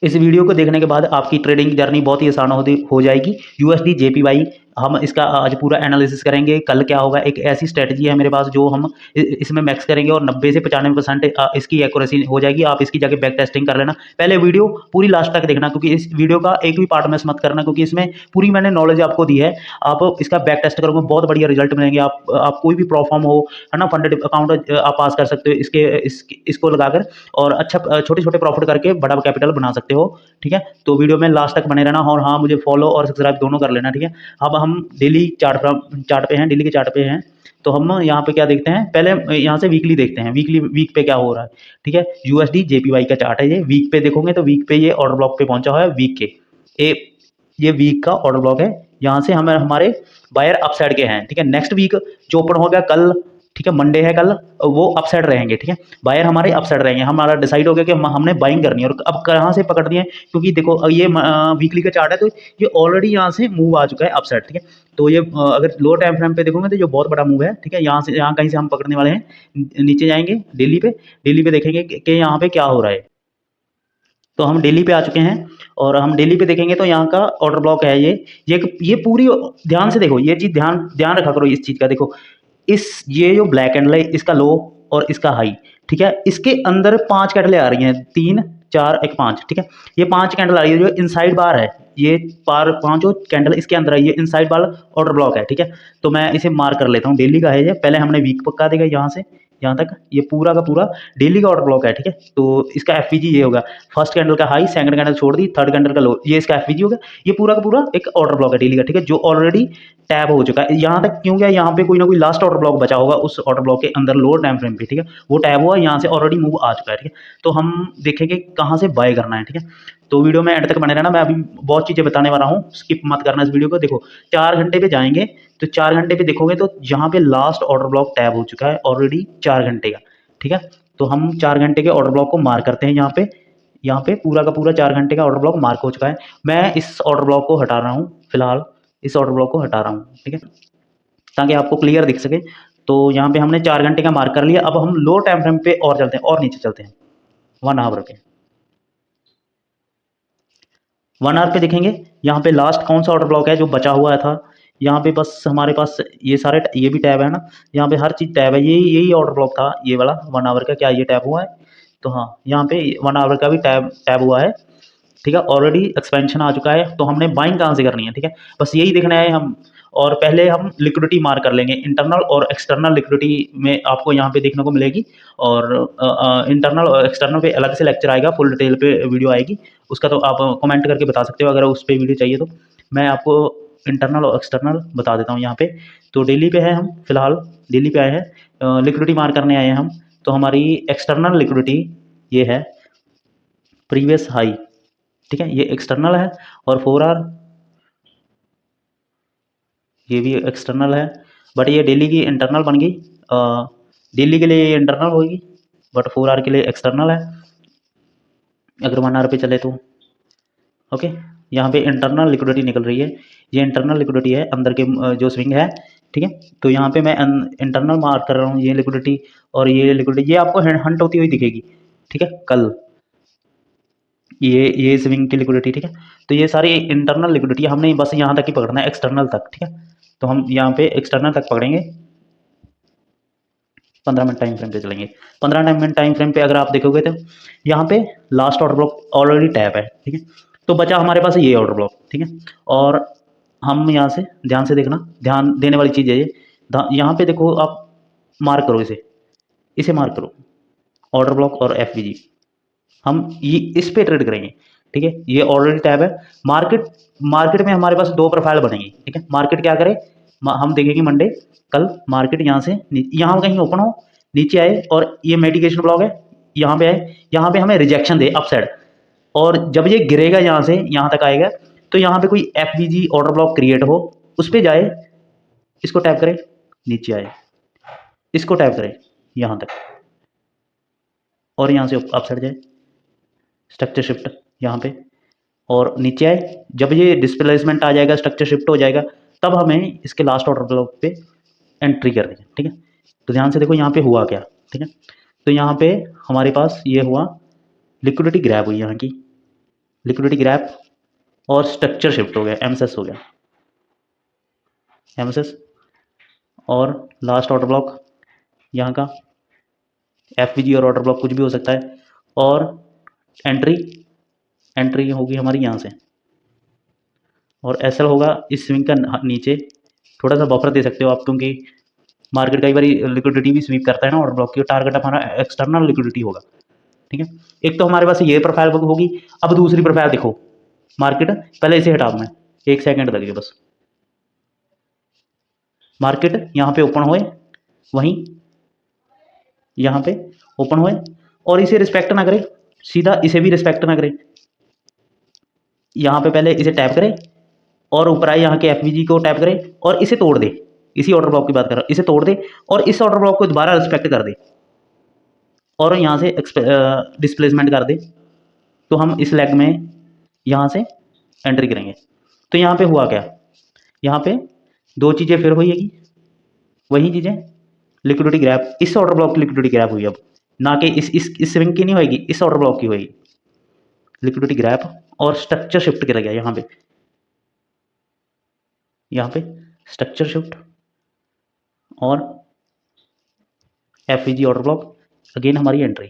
इस वीडियो को देखने के बाद आपकी ट्रेडिंग जर्नी बहुत ही आसान हो जाएगी। यूएसडी जेपीवाई हम इसका आज पूरा एनालिसिस करेंगे। कल क्या होगा, एक ऐसी स्ट्रेटजी है मेरे पास जो हम इसमें मैक्स करेंगे और 90 से 95% इसकी एक्यूरेसी हो जाएगी। आप इसकी जगह बैक टेस्टिंग कर लेना। पहले वीडियो पूरी लास्ट तक देखना, क्योंकि इस वीडियो का एक भी पार्ट मिस मत करना, क्योंकि इसमें पूरी मैंने नॉलेज आपको दी है। आप इसका बैक टेस्ट करोगे, बहुत बढ़िया रिजल्ट मिलेंगे। आप कोई भी प्रॉफॉर्म हो, है ना, फंडेड अकाउंट आप पास कर सकते हो इसको लगाकर, और अच्छा छोटे छोटे प्रॉफिट करके बड़ा कैपिटल बना सकते हो। ठीक है, तो वीडियो में लास्ट तक बने रहना। और हाँ, मुझे फॉलो और सब्सक्राइब दोनों कर लेना। ठीक है, अब हम डेली चार्ट पे हैं, डेली के चार्ट पे हैं। तो हम यहाँ पे क्या देखते हैं, पहले यहाँ से वीकली देखते हैं। वीक पे क्या हो रहा है। ठीक है, यूएसडी जेपीवाई का चार्ट है ये। वीक पे देखोगे तो वीक पे ये ऑर्डर ब्लॉक पे पहुंचा हुआ है। वीक के ये वीक का ऑर्डर ब्लॉक है। यहाँ से हमारे बायर अपसाइड के हैं। ठीक है, नेक्स्ट वीक जो ओपन हो गया कल, ठीक है, मंडे है कल, वो अपसाइड रहेंगे। ठीक है, बायर हमारे अपसाइड रहेंगे। हमारा डिसाइड हो गया कि हमने बाइंग करनी है। और अब कहाँ से पकड़ दिए, क्योंकि देखो ये वीकली का चार्ट है, तो ये ऑलरेडी यहाँ से मूव आ चुका है अपसाइड। ठीक है, तो ये अगर लो टाइम फ्रेम पे देखोगे तो ये बहुत बड़ा मूव है। ठीक है, यहाँ कहीं से हम पकड़ने वाले हैं। नीचे जाएंगे डेली पे देखेंगे कि यहाँ पे क्या हो रहा है। तो हम डेली पे आ चुके हैं, और हम डेली पे देखेंगे तो यहाँ का ऑर्डर ब्लॉक है ये पूरी ध्यान से देखो। ये चीज़ ध्यान ध्यान रखा करो इस चीज़ का। देखो, ये जो ब्लैक कैंडल है, इसका लो और इसका हाई, ठीक है, इसके अंदर 5 कैंडलें आ रही हैं, 3 4 1 5। ठीक है, ये 5 कैंडल आ रही है जो इनसाइड बार है। ये पांचों कैंडल इसके अंदर आई है, इनसाइड बार ऑर्डर ब्लॉक है। ठीक है, तो मैं इसे मार्क कर लेता हूँ। डेली का है ये, पहले हमने वीक पक्का देगा यहाँ से यहाँ तक, ये पूरा का पूरा डेली का ऑर्डर ब्लॉक है। ठीक है, तो इसका एफवीजी ये होगा। फर्स्ट कैंडल का हाई, सेकंड कैंडल छोड़ दी, थर्ड कैंडल का लो, ये इसका एफवीजी होगा। ये पूरा का पूरा एक ऑर्डर ब्लॉक है डेली का। ठीक है, जो ऑलरेडी टैब हो चुका है यहाँ तक। क्यों गया, यहाँ पे कोई ना कोई लास्ट ऑर्डर ब्लॉक बचा होगा उस ऑर्डर ब्लॉक के अंदर, लोअर टाइम फ्रेम पे। ठीक है, वो टैब हुआ, यहाँ से ऑलरेडी मूव आ चुका है। ठीक है, तो हम देखेंगे कहाँ से बाय करना है। ठीक है, तो वीडियो में एंड तक बने रहना। मैं अभी बहुत चीज़ें बताने वाला हूँ, स्किप मत करना इस वीडियो को। देखो, 4 घंटे पे जाएंगे तो 4 घंटे पे देखोगे तो यहाँ पे लास्ट ऑर्डर ब्लॉक टैब हो चुका है ऑलरेडी 4 घंटे का। ठीक है, तो हम 4 घंटे के ऑर्डर ब्लॉक को मार्क करते हैं। यहाँ पे पूरा का पूरा 4 घंटे का ऑर्डर ब्लॉक मार्क हो चुका है। मैं इस ऑर्डर ब्लॉक को हटा रहा हूँ फिलहाल, इस ऑर्डर ब्लॉक को हटा रहा हूँ। ठीक है, ताकि आपको क्लियर दिख सके। तो यहाँ पे हमने 4 घंटे का मार्क कर लिया। अब हम लो टाइम फ्रेम पे और चलते हैं, और नीचे चलते हैं 1 आवर पे। 1 आवर पे देखेंगे यहाँ पे लास्ट कौन सा ऑर्डर ब्लॉक है जो बचा हुआ था। यहाँ पे बस हमारे पास ये सारे, ये भी टैब है ना, यहाँ पे हर चीज़ टैब है। यही ऑर्डर ब्लॉक था ये वाला 1 आवर का। क्या ये टैब हुआ है? तो हाँ, यहाँ पे 1 आवर का भी टैब टैब हुआ है। ठीक है, ऑलरेडी एक्सपेंशन आ चुका है। तो हमने बाइंग कहाँ से करनी है, ठीक है, बस यही देखना है हम। और पहले हम लिक्विडिटी मार्क कर लेंगे। इंटरनल और एक्सटर्नल लिक्विडिटी में आपको यहाँ पे देखने को मिलेगी। और इंटरनल और एक्सटर्नल पे अलग से लेक्चर आएगा, फुल डिटेल पे वीडियो आएगी। उसका तो आप कमेंट करके बता सकते हो अगर उस पर वीडियो चाहिए तो। मैं आपको इंटरनल और एक्सटर्नल बता देता हूँ यहाँ पे। तो डेली पे है हम फिलहाल, डेली पे आए हैं, लिक्विडिटी मार्क करने आए हैं हम। तो हमारी एक्सटर्नल लिक्विडिटी ये है, प्रीवियस हाई। ठीक है, ये एक्सटर्नल है। और 4 आवर ये भी एक्सटर्नल है, बट ये डेली की इंटरनल बन गई। डेली के लिए ये इंटरनल होगी, बट 4 आवर के लिए एक्सटर्नल है अगर 1 आवर पे चले तो। ओके, यहाँ पे इंटरनल लिक्विडिटी निकल रही है। ये इंटरनल लिक्विडिटी है, अंदर के जो स्विंग है। ठीक है, तो यहाँ पे मैं इंटरनल मार्क कर रहा हूँ ये लिक्विडिटी। और ये लिक्विडिटी ये आपको हंट होती हुई दिखेगी। ठीक है, कल ये स्विंग की लिक्विडिटी। ठीक है, तो ये सारी इंटरनल लिक्विडिटी, हमने बस यहाँ तक ही पकड़ना है, एक्सटर्नल तक। ठीक है, तो हम यहाँ पे एक्सटर्नल तक पकड़ेंगे। 15 मिनट टाइम फ्रेम पे चलेंगे। 15 मिनट टाइम फ्रेम पे अगर आप देखोगे तो यहाँ पे last order block already tap है। ठीक है, तो बचा हमारे पास ये ऑर्डर ब्लॉक। ठीक है, और हम यहाँ से ध्यान से देखना, ध्यान देने वाली चीज़ है ये। यहाँ पे देखो, आप मार्क करो इसे मार्क करो, ऑर्डर ब्लॉक और एफवीजी। हम ये इस पे ट्रेड करेंगे। ठीक है, ये ऑलरेडी टैब है। मार्केट मार्केट में हमारे पास 2 प्रोफाइल बनेगी। ठीक है, मार्केट क्या करे, हम देखेंगे मंडे कल मार्केट यहाँ से यहाँ कहीं ओपन हो, नीचे आए, और ये मेडिकेशन ब्लॉक है, यहाँ पे आए, यहाँ पे हमें रिजेक्शन दे अपसाइड। और जब ये गिरेगा यहाँ से यहाँ तक आएगा, तो यहाँ पे कोई एफवीजी ऑर्डर ब्लॉक क्रिएट हो, उस पर जाए, इसको टैप करे, नीचे आए, इसको टैप करे यहाँ तक, और यहाँ से अपसाइड जाए, स्ट्रक्चर शिफ्ट यहाँ पे, और नीचे आए। जब ये डिस्प्लेसमेंट आ जाएगा, स्ट्रक्चर शिफ्ट हो जाएगा, तब हमें इसके लास्ट ऑर्डर ब्लॉक पे एंट्री करनी है। ठीक है, तो ध्यान से देखो यहाँ पे हुआ क्या। ठीक है, तो यहाँ पे हमारे पास ये हुआ, लिक्विडिटी ग्रैब हुई यहाँ की। लिक्विडिटी ग्रैप और स्ट्रक्चर शिफ्ट हो गया, एमएसएस हो गया, एमएसएस। और लास्ट ऑर्डर ब्लॉक यहाँ का एफवीजी और ऑर्डर ब्लॉक कुछ भी हो सकता है। और एंट्री, एंट्री होगी हमारी यहाँ से, और एसएल होगा इस स्विंग का नीचे। थोड़ा सा बफर दे सकते हो आप, क्योंकि मार्केट कई बार लिक्विडिटी भी स्वीप करता है ना ऑर्डर ब्लॉक की। टारगेट हमारा एक्सटर्नल लिक्विडिटी होगा, ठीक है। एक तो हमारे पास ये प्रोफाइल होगी। अब दूसरी प्रोफाइल देखो, मार्केट, पहले इसे हटा दूं मैं, 1 सेकंड लगे बस। मार्केट यहाँ पे ओपन हुए, वहीं यहाँ पे ओपन हुए, और इसे रिस्पेक्ट ना करे, सीधा इसे भी रिस्पेक्ट ना करे, यहाँ पे पहले इसे टैप करे और ऊपर आए यहाँ के एफवीजी को टैप करे और इसे तोड़ दे। इसी ऑर्डर ब्लॉक की बात कर रहा हूँ, इसे तोड़ दे और इस ऑर्डर ब्लॉक को दोबारा रिस्पेक्ट कर दे और यहाँ से डिस्प्लेसमेंट कर दे, तो हम इस लेग में यहाँ से एंट्री करेंगे। तो यहाँ पे हुआ क्या, यहाँ पे दो चीज़ें फिर हुई, वही चीज़ें, लिक्विडिटी ग्रैप, इस ऑर्डर ब्लॉक की लिक्विडिटी ग्रैप हुई अब, ना कि इस स्विंग की नहीं होगी, इस ऑर्डर ब्लॉक की होगी लिक्विडिटी ग्रैप। और स्ट्रक्चर शिफ्ट किया गया यहाँ पे स्ट्रक्चर शिफ्ट और एफवीजी ऑर्डर ब्लॉक, अगेन हमारी एंट्री,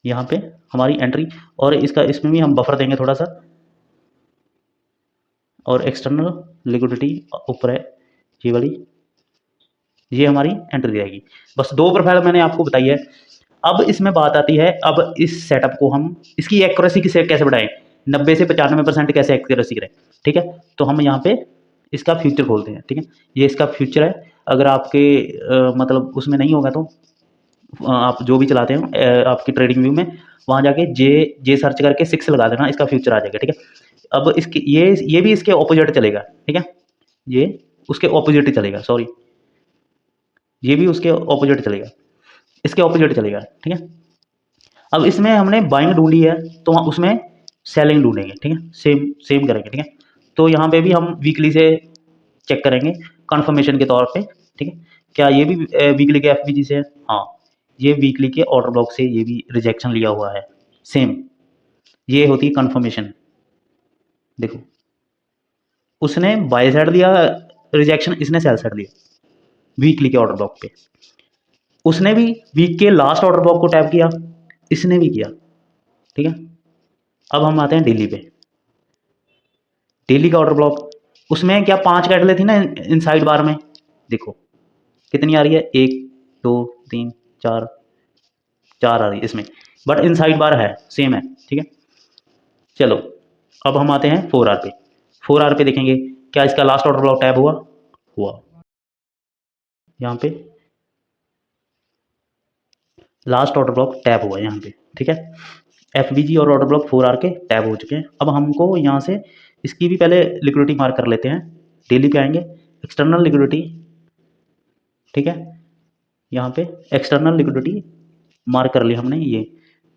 यहाँ पे हमारी एंट्री। और इसका इसमें भी हम बफर देंगे थोड़ा सा, और एक्सटर्नल लिक्विडिटी ऊपर है ये वाली, ये हमारी एंट्री रहेगी। बस दो प्रोफाइल मैंने आपको बताई है। अब इसमें बात आती है, अब इस सेटअप को हम इसकी एक्यूरेसी कैसे बढ़ाएं, 90 से 95% कैसे एक्यूरेसी करें, ठीक है। तो हम यहाँ पे इसका फ्यूचर खोलते हैं, ठीक है। ये इसका फ्यूचर है। अगर आपके मतलब उसमें नहीं होगा तो आप जो भी चलाते हैं आपकी ट्रेडिंग व्यू में, वहाँ जाके जे जे सर्च करके 6 लगा देना, इसका फ्यूचर आ जाएगा, ठीक है। अब इसके ये भी इसके ऑपोजिट चलेगा, ठीक है। ये उसके ऑपोजिट ही चलेगा, सॉरी, ये भी उसके ऑपोजिट चलेगा, इसके ऑपोजिट चलेगा, ठीक है। अब इसमें हमने बाइंग ढूंढी है, तो उसमें सेलिंग ढूंढेंगे, ठीक है। सेम सेम करेंगे, ठीक है। तो यहाँ पे भी हम वीकली से चेक करेंगे कंफर्मेशन के तौर पे, ठीक है। क्या ये भी वीकली के एफबीजी से है? हाँ, ये वीकली के ऑर्डर ब्लॉक से ये भी रिजेक्शन लिया हुआ है, सेम। ये होती है कंफर्मेशन। देखो, उसने बाय साइड दिया रिजेक्शन, इसने सेल साइड दिया वीकली के ऑर्डर ब्लॉक पे। उसने भी वीक के लास्ट ऑर्डर ब्लॉक को टैप किया, इसने भी किया, ठीक है। अब हम आते हैं डेली पे। डेली का ऑर्डर ब्लॉक, उसमें क्या 5 कैंडलें थी ना इनसाइड बार में, देखो कितनी आ रही है, 1 2 3 4, 4 आ रही है इसमें, बट इनसाइड बार है, सेम है, ठीक है। चलो, अब हम आते हैं 4 आर पे। 4 आर पे देखेंगे क्या इसका लास्ट ऑर्डर ब्लॉक टैप हुआ, हुआ। यहाँ पे लास्ट ऑर्डर ब्लॉक टैप हुआ यहाँ पे, ठीक है। एफबीजी और ऑर्डर ब्लॉक 4 आर के टैप हो चुके हैं। अब हमको यहाँ से इसकी भी पहले लिक्विडिटी मार्क कर लेते हैं। डेली पे आएंगे, एक्सटर्नल लिक्विडिटी, ठीक है। यहाँ पे एक्सटर्नल लिक्विडिटी मार्क कर लिया हमने ये,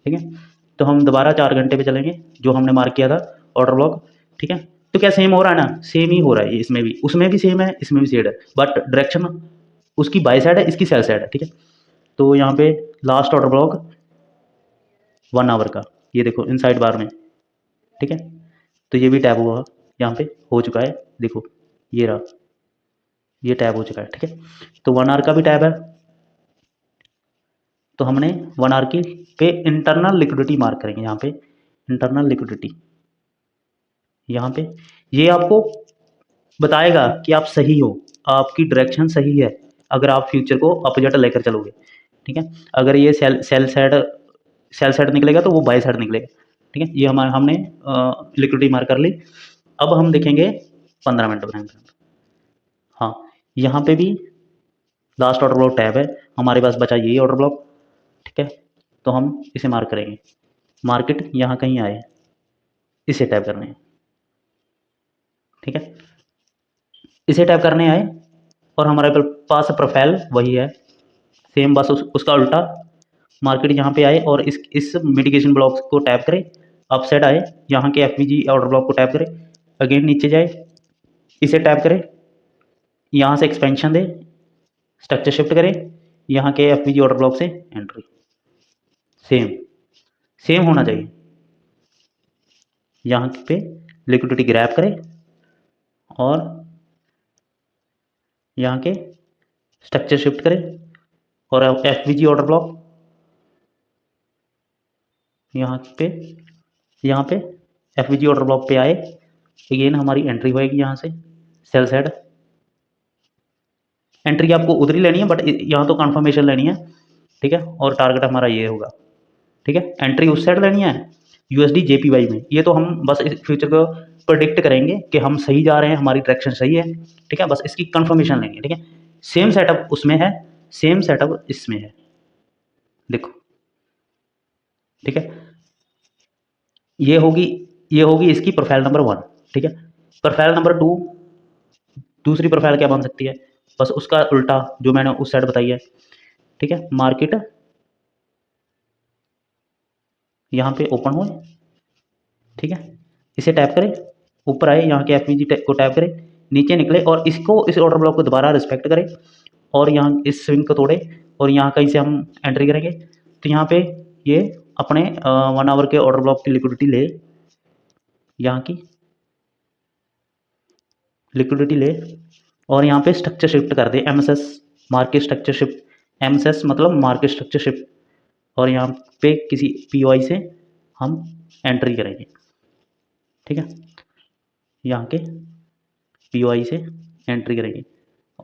ठीक है। तो हम दोबारा 4 घंटे पे चलेंगे, जो हमने मार्क किया था ऑर्डर ब्लॉक, ठीक है। तो क्या सेम हो रहा है ना, सेम ही हो रहा है, इसमें भी, उसमें भी सेम है, इसमें भी सेम है, बट डायरेक्शन उसकी बाय साइड है, इसकी सेल साइड है, ठीक है। तो यहाँ पे लास्ट ऑर्डर ब्लॉक 1 आवर का, ये देखो इनसाइड बार में, ठीक है। तो ये भी टैप हुआ, यहाँ पे हो चुका है, देखो ये रहा, ये टैप हो चुका है, ठीक है। तो 1 आवर का भी टैप है। तो हमने 1 आवर की पे इंटरनल लिक्विडिटी मार्क करेंगे, यहाँ पे इंटरनल लिक्विडिटी, यहाँ पे ये आपको बताएगा कि आप सही हो, आपकी डायरेक्शन सही है, अगर आप फ्यूचर को अपोजिट लेकर चलोगे, ठीक है। अगर ये सेल साइड निकलेगा तो वो बाय साइड निकलेगा, ठीक है। ये हमारा हमने लिक्विडिटी मार्क कर ली। अब हम देखेंगे 15 मिनट बनाएंगे। हाँ, यहाँ पे भी लास्ट ऑर्डर ब्लॉक टैब है, हमारे पास बचा यही ऑर्डर ब्लॉक, ठीक है। तो हम इसे मार्क करेंगे, मार्केट यहाँ कहीं आए, इसे टैप करने हैं, ठीक है। इसे टैप करने आए और हमारे पास प्रोफाइल वही है, सेम, बस उसका उल्टा। मार्केट यहाँ पे आए और इस मिटिगेशन ब्लॉक को टैप करें, अप साइड आए, यहाँ के एफवीजी ऑर्डर ब्लॉक को टैप करें, अगेन नीचे जाए, इसे टैप करें, यहाँ से एक्सपेंशन दे, स्ट्रक्चर शिफ्ट करें, यहाँ के एफवीजी ऑर्डर ब्लॉक से एंट्री, सेम सेम होना चाहिए, यहाँ पे लिक्विडिटी ग्रैब करें और यहाँ के स्ट्रक्चर शिफ्ट करें और एफवीजी ऑर्डर ब्लॉक यहाँ पे एफवीजी ऑर्डर ब्लॉक पे आए, अगेन हमारी एंट्री होएगी यहाँ से सेल साइड। एंट्री आपको उधर ही लेनी है, बट यहाँ तो कंफर्मेशन लेनी है, ठीक है। और टारगेट हमारा ये होगा, ठीक है। एंट्री उस साइड लेनी है यूएसडी जेपीवाई में। ये तो हम बस इस फ्यूचर को प्रोडिक्ट करेंगे कि हम सही जा रहे हैं, हमारी डायरेक्शन सही है, ठीक है। बस इसकी कंफर्मेशन लेनी है, ठीक है। सेम सेटअप उसमें है, सेम सेटअप इसमें है, देखो, ठीक है। ये होगी इसकी प्रोफाइल नंबर 1, ठीक है। प्रोफाइल नंबर 2, दूसरी प्रोफाइल क्या बन सकती है, बस उसका उल्टा जो मैंने उस साइड बताई है, ठीक है। मार्केट यहाँ पे ओपन हो, ठीक है, इसे टैप करें, ऊपर आए, यहाँ के एफवीजी को टैप करें, नीचे निकले और इसको, इस ऑर्डर ब्लॉक को दोबारा रिस्पेक्ट करें और यहाँ इस स्विंग को तोड़े और यहाँ कहीं से हम एंट्री करेंगे। तो यहाँ पे ये अपने 1 आवर के ऑर्डर ब्लॉक की लिक्विडिटी ले, यहाँ की लिक्विडिटी ले और यहाँ पे स्ट्रक्चर शिफ्ट कर दे, MSS market structure shift, MSS मतलब मार्केट स्ट्रक्चर शिफ्ट, और यहाँ पे किसी पीओआई से हम एंट्री करेंगे, ठीक है। यहाँ के पीओआई से एंट्री करेंगे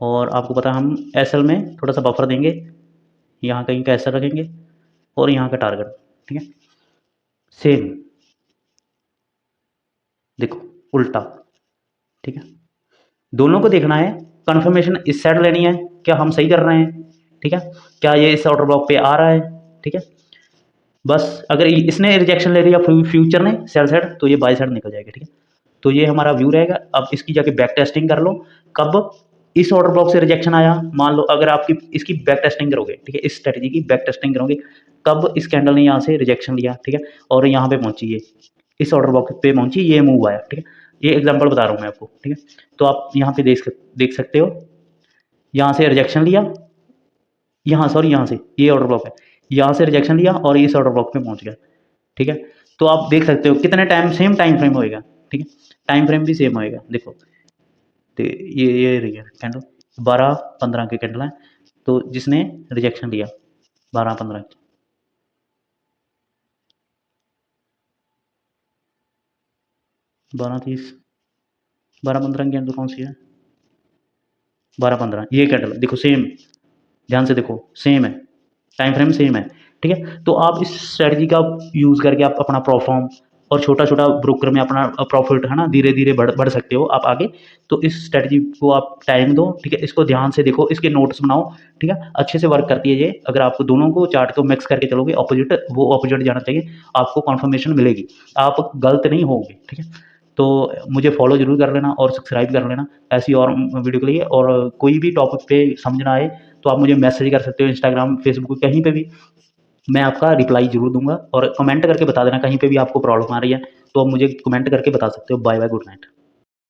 और आपको पता है हम एसएल में थोड़ा सा बफर देंगे, यहाँ कहीं का एसएल रखेंगे और यहाँ का टारगेट, ठीक है। सेम देखो उल्टा, ठीक है। दोनों को देखना है, कंफर्मेशन इस साइड लेनी है, क्या हम सही कर रहे हैं, ठीक है, क्या ये इस ऑर्डर ब्लॉक पे आ रहा है, ठीक है। बस अगर इसने रिजेक्शन ले लिया फ्यूचर ने सेल साइड, तो ये बाय साइड निकल जाएगा, ठीक है। तो ये हमारा व्यू रहेगा। अब इसकी जाके बैक टेस्टिंग कर लो, कब इस ऑर्डर ब्लॉक से रिजेक्शन आया, मान लो अगर आपकी इसकी बैक टेस्टिंग करोगे, ठीक है, इस स्ट्रेटजी की बैक टेस्टिंग करोगे, कब इस कैंडल ने यहाँ से रिजेक्शन लिया, ठीक है, और यहाँ पे पहुंची, ये इस ऑर्डर ब्लॉक पे पहुंची, ये मूव आया, ठीक है। ये एग्जांपल बता रहा हूँ मैं आपको, ठीक है। तो आप यहाँ पे देख सकते हो, यहाँ से रिजेक्शन लिया, यहाँ सॉरी यहाँ से ये ऑर्डर ब्लॉक है, यहाँ से रिजेक्शन लिया और इस ऑर्डर ब्लॉक पे पहुंच गया, ठीक है। तो आप देख सकते हो कितने टाइम, सेम टाइम फ्रेम होएगा, ठीक है, टाइम फ्रेम भी सेम होएगा, देखो। तो ये रही है कैंडल, 12-15 के कैंडल है, तो जिसने रिजेक्शन लिया 12-15, 12-30, 12-15 कैंडल कौन सी है, 12-15 ये कैंडल देखो, सेम, ध्यान से देखो सेम है, टाइम फ्रेम सेम है, ठीक है। तो आप इस स्ट्रेटजी का यूज़ करके आप अपना परफॉर्म और छोटा छोटा ब्रोकर में अपना प्रॉफिट है ना धीरे धीरे बढ़ सकते हो आप आगे। तो इस स्ट्रेटजी को आप टाइम दो, ठीक है, इसको ध्यान से देखो, इसके नोट्स बनाओ, ठीक है, अच्छे से वर्क करती है ये। अगर आपको दोनों को चार्ट को मिक्स करके चलोगे, ऑपोजिट वो ऑपोजिट जाना चाहिए, आपको कन्फर्मेशन मिलेगी, आप गलत नहीं होगे, ठीक है। तो मुझे फॉलो जरूर कर लेना और सब्सक्राइब कर लेना ऐसी और वीडियो के लिए। और कोई भी टॉपिक पे समझना आए तो आप मुझे मैसेज कर सकते हो, इंस्टाग्राम, फेसबुक, कहीं पे भी मैं आपका रिप्लाई जरूर दूंगा। और कमेंट करके बता देना कहीं पे भी आपको प्रॉब्लम आ रही है, तो आप मुझे कमेंट करके बता सकते हो। Bye bye, good night.